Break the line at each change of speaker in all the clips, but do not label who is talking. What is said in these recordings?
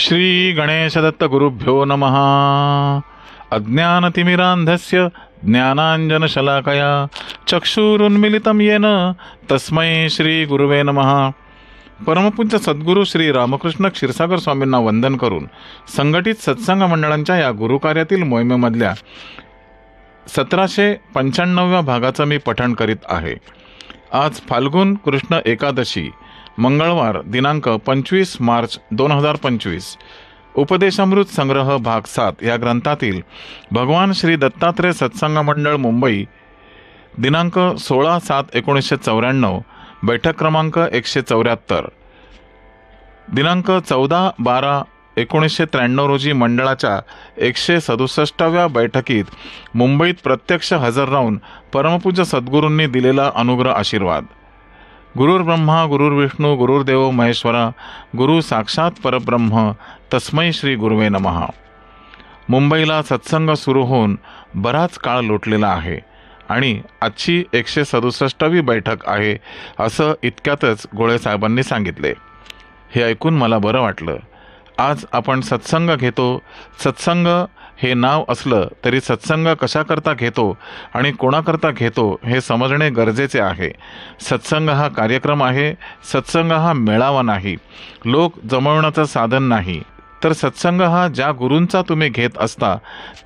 श्री गणेशदत्त गुरुभ्यो नमः। अज्ञानतिमिरान्धस्य ज्ञानाञ्जनशलाकया चक्षुरुन्मिलितं येन तस्मै श्री गुरुवे नमः। परमपूज्य सद्गुरू श्री रामकृष्ण क्षीरसागर स्वामींना वंदन करून संघटित सत्संग मंडळांच्या या गुरुकार्यातील मोहिमेमधल्या 1795व्या भागाचं मी पठण करीत आहे। आज फाल्गुन कृष्ण एकादशी मंगळवार दिनांक 25 मार्च 2025। उपदेशामृत संग्रह भाग 7 या ग्रंथातील भगवान श्री दत्तात्रय सत्संग मंडळ मुंबई दिनांक 16/7/1994 बैठक क्रमांक 174 दिनांक 14/12/1993 रोजी मंडळाच्या 167व्या बैठकीत मुंबईत प्रत्यक्ष हजर राहून परमपूज्य सद्गुरूंनी दिलेला अनुग्रह आशीर्वाद। गुरुर् ब्रह्मा गुरुर्विष्णू गुरुर्देव महेश्वरा गुरु साक्षात परब्रह्म तस्मै श्री गुरुवे नमः। मुंबईला सत्संग सुरू होऊन बराच काळ लोटलेला आहे आणि आजची 167वी बैठक आहे असं इतक्यातच गोळे साहेबांनी सांगितले। हे ऐकून मला बरं वाटलं। आज आपण सत्संग घेतो, सत्संग हे नाव असलं तरी सत्संग कशाकरता घेतो आणि कोणाकरता घेतो हे समजणे गरजेचे आहे। सत्संग हा कार्यक्रम आहे, सत्संग हा मेळावा नाही, लोक जमवण्याचं साधन नाही, तर सत्संग हा ज्या गुरूंचा तुम्ही घेत असता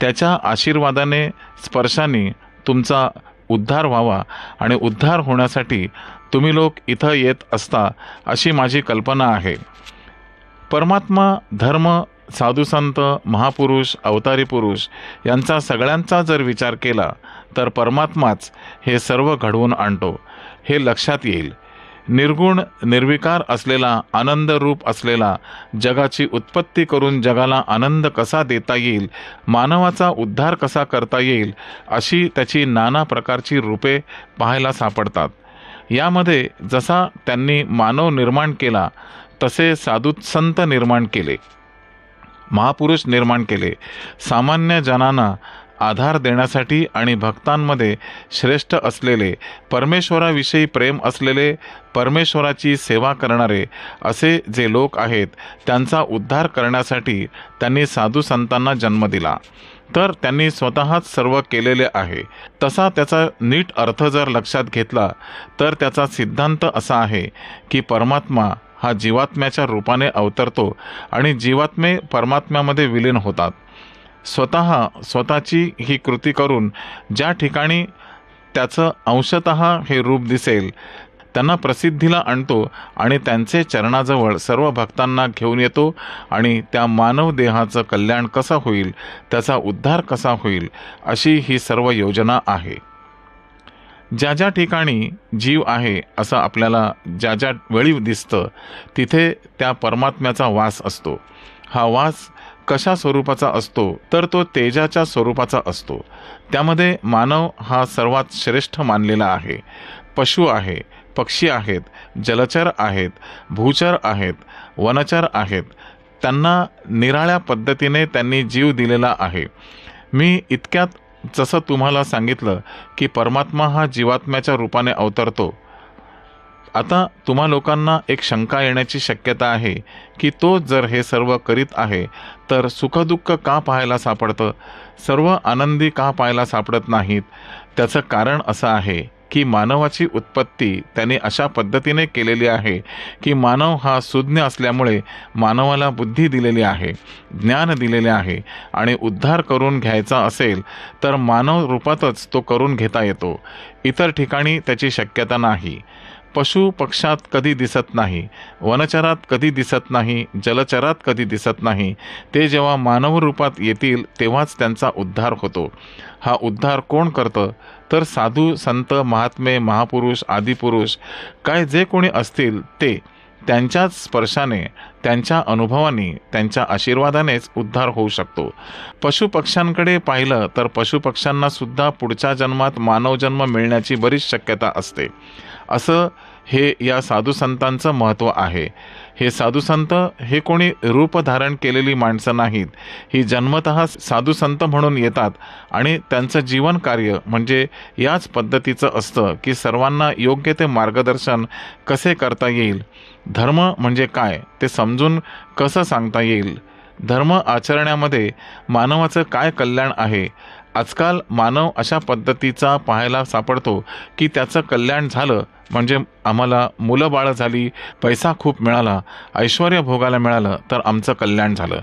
त्याच्या आशीर्वादाने स्पर्शाने तुमचा उद्धार व्हावा आणि उद्धार होण्यासाठी तुम्ही लोक इथं येत असता अशी माझी कल्पना आहे। परमात्मा, धर्म, साधुसंत, महापुरुष, अवतारी पुरुष यांचा सगळ्यांचा जर विचार केला तर परमात्माच हे सर्व घडवून आणतो हे लक्षात येईल। निर्गुण निर्विकार असलेला, आनंद रूप असलेला, जगाची उत्पत्ती करून जगाला आनंद कसा देता येईल, मानवाचा उद्धार कसा करता येईल अशी त्याची नाना प्रकारची रूपे पाहायला सापडतात। यामध्ये जसा त्यांनी मानव निर्माण केला तसे साधू संत निर्माण केले, महापुरुष निर्माण केले, सामान्य जनांना आधार देण्यासाठी आणि भक्तांमध्ये श्रेष्ठ असलेले, परमेश्वराविषयी प्रेम असलेले, परमेश्वराची सेवा करणारे असे जे लोक आहेत त्यांचा उद्धार करण्यासाठी त्यांनी साधू संतांना जन्म दिला। तर त्यांनी स्वतःच सर्व केलेले आहे। तसा त्याचा नीट अर्थ जर लक्षात घेतला तर त्याचा सिद्धांत असा आहे की परमात्मा हा जीवात्म्याच्या रूपाने अवतरतो आणि जीवात्मे परमात्म्यामध्ये विलीन होतात। स्वतःची ही कृती करून ज्या ठिकाणी त्याचं अंशतः हे रूप दिसेल त्यांना प्रसिद्धीला आणतो आणि त्यांचे चरणाजवळ सर्व भक्तांना घेऊन येतो आणि त्या मानव देहाचं कल्याण कसं होईल, त्याचा उद्धार कसा होईल अशी ही सर्व योजना आहे। ज्या ज्या ठिकाणी जीव आहे असं आपल्याला ज्या ज्या वेळी दिसतं तिथे त्या परमात्म्याचा वास असतो। हा वास कशा स्वरूपाचा असतो तर तो तेजाच्या स्वरूपाचा असतो। त्यामध्ये मानव हा सर्वात श्रेष्ठ मानलेला आहे। पशु आहे, पक्षी आहेत, जलचर आहेत, भूचर आहेत, वनचर आहेत, त्यांना निराळ्या पद्धतीने त्यांनी जीव दिलेला आहे। मी इतक्यात जसं तुम्हाला सांगितलं की परमात्मा हा जीवात्म्याच्या रूपाने अवतरतो, आता तुम्हा लोकांना एक शंका येण्याची शक्यता आहे की तो जर हे सर्व करीत आहे तर सुखदुःख का पाहायला सापडतं, सर्व आनंदी का पाहायला सापडत नाहीत। त्याचं कारण असं आहे की मानवाची उत्पत्ती त्याने अशा पद्धतीने केलेली आहे की मानव हा सुज्ञ असल्यामुळे मानवाला बुद्धी दिलेली आहे, ज्ञान दिलेले आहे आणि उद्धार करून घ्यायचा असेल तर मानव रूपातच तो करून घेता येतो, इतर ठिकाणी त्याची शक्यता नाही। पशु पक्षात कधी दिसत नाही, वनचरात कधी दिसत नाही, जलचरात कधी दिसत नाही। ते जेव्हा मानव रूपात येतील तेव्हाच त्यांचा उद्धार होतो। हा उद्धार कोण करतं तर साधू संत, महात्मे, महापुरुष, आदिपुरुष काय जे कोणी असतील ते त्यांच्याच स्पर्शाने, त्यांच्या अनुभवाने, त्यांच्या आशीर्वादानेच उद्धार होऊ शकतो। पशुपक्ष्यांकडे पाहिलं तर पशुपक्ष्यांना सुद्धा पुढच्या जन्मात मानव जन्म मिळण्याची बरीच शक्यता असते। असं हे या साधू संतांचं महत्त्व आहे. हे साधू संत हे कोणी रूप धारण केलेली माणसं नाहीत. ही जन्मतः साधू संत म्हणून येतात आणि त्यांचं जीवन कार्य म्हणजे याच पद्धतीचं असतं की सर्वांना योग्य ते मार्गदर्शन कसे करता येईल, धर्म म्हणजे काय ते समजून कसं सांगता येईल, धर्म आचरण्यामध्ये मानवाचं काय कल्याण आहे. आजकाल मानव अशा पद्धतीचा पाहायला सापडतो की त्याचं कल्याण झालं म्हणजे आम्हाला मुलं बाळं झाली, पैसा खूप मिळाला, ऐश्वर्य भोगायला मिळालं तर आमचं कल्याण झालं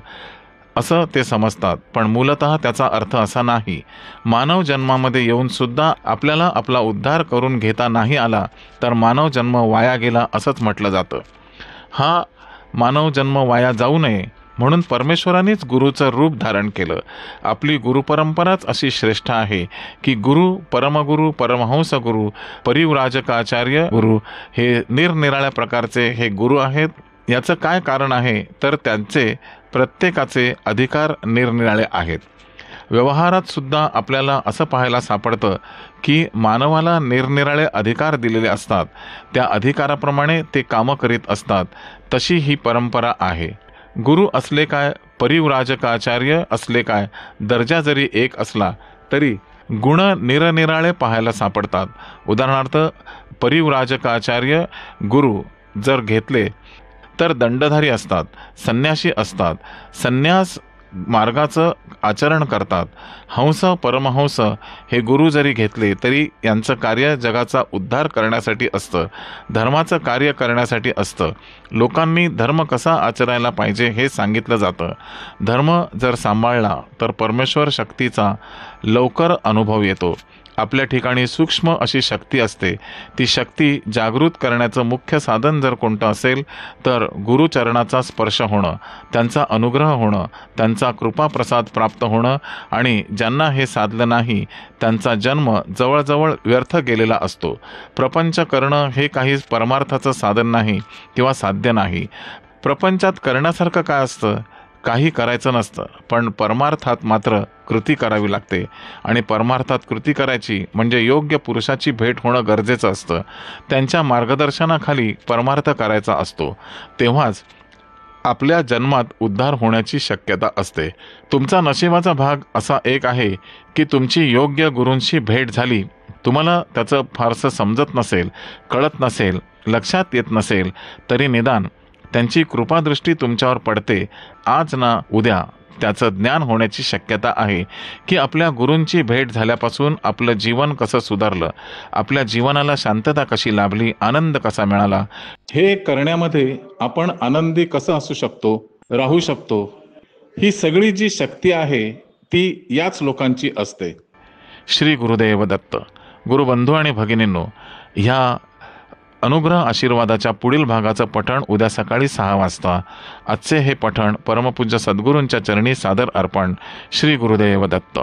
असं ते समजतात. पण मूलतः त्याचा अर्थ असा नाही. मानव जन्मामध्ये येऊन सुद्धा आपल्याला आपला उद्धार करून घेता नाही आला तर मानव जन्म वाया गेला असंच म्हटलं जातं. हा मानव जन्म वाया जाऊ नये म्हणून परमेश्वरानेच गुरुचं रूप धारण केलं. आपली गुरुपरंपराच अशी श्रेष्ठ आहे की गुरु, परमगुरु, परमहंस गुरु, परिव्राजकाचार्य गुरु हे निरनिराळ्या प्रकारचे हे गुरु आहेत. याचं काय कारण आहे तर त्यांचे प्रत्येकाचे अधिकार निरनिराळे आहेत. व्यवहारात सुद्धा आपल्याला असं पाहायला सापडतं की मानवाला निरनिराळे अधिकार दिलेले असतात. त्या अधिकाराप्रमाणे ते कामं करीत असतात. तशी ही परंपरा आहे. गुरु असले काय, परिव्राजकाचार्य असले काय, दर्जा जरी एक असला तरी गुण निरनिराळे पाहायला सापडतात. उदाहरणार्थ परिव्राजकाचार्य गुरु जर घेतले तर दंडधारी असतात, संन्यासी असतात, संन्यास मार्गाचं आचरण करतात. हंस, परमहंस हे गुरु जरी घेतले तरी यांचं कार्य जगाचा उद्धार करण्यासाठी असतं, धर्माचं कार्य करण्यासाठी असतं. लोकांनी धर्म कसा आचरायला पाहिजे हे सांगितलं जातं. धर्म जर सांभाळला तर परमेश्वर शक्तीचा लवकर अनुभव येतो. आपल्या ठिकाणी सूक्ष्म अशी शक्ती असते. ती शक्ती जागृत करण्याचं मुख्य साधन जर कोणतं असेल तर गुरुचरणाचा स्पर्श होणं, त्यांचा अनुग्रह होणं, त्यांचा कृपाप्रसाद प्राप्त होणं. आणि ज्यांना हे साधलं नाही त्यांचा जन्म जवळजवळ व्यर्थ गेलेला असतो. प्रपंच करणं हे काही परमार्थाचं साधन नाही किंवा साध्य नाही. प्रपंचात करण्यासारखं काय असतं? काही करायचं नसतं. पण परमार्थात मात्र कृती करावी लागते. आणि परमार्थात कृती करायची म्हणजे योग्य पुरुषाची भेट होणं गरजेचं असतं. त्यांच्या मार्गदर्शनाखाली परमार्थ करायचा असतो. तेव्हाच आपल्या जन्मात उद्धार होण्याची शक्यता असते. तुमचा नशिबाचा भाग असा एक आहे की तुमची योग्य गुरूंशी भेट झाली. तुम्हाला त्याचं फारसं समजत नसेल, कळत नसेल, लक्षात येत नसेल तरी निदान त्यांची कृपादृष्टी तुमच्यावर पडते. आज ना उद्या त्याचं ज्ञान होण्याची शक्यता आहे की आपल्या गुरूंची भेट झाल्यापासून आपलं जीवन कसं सुधारलं, आपल्या जीवनाला शांतता कशी लाभली, आनंद कसा मिळाला, हे करण्यामध्ये आपण आनंदी कसं असू शकतो, राहू शकतो. ही सगळी जी शक्ती आहे ती याच लोकांची असते. श्री गुरुदेव दत्त. गुरुबंधू आणि भगिनींनो, ह्या अनुग्रह आशीर्वादाच्या पुढील भागाचं पठण उद्या सकाळी 6 वाजता. आजचे हे पठण परमपूज्य सद्गुरूंच्या चरणी सादर अर्पण. श्री गुरुदेव दत्त.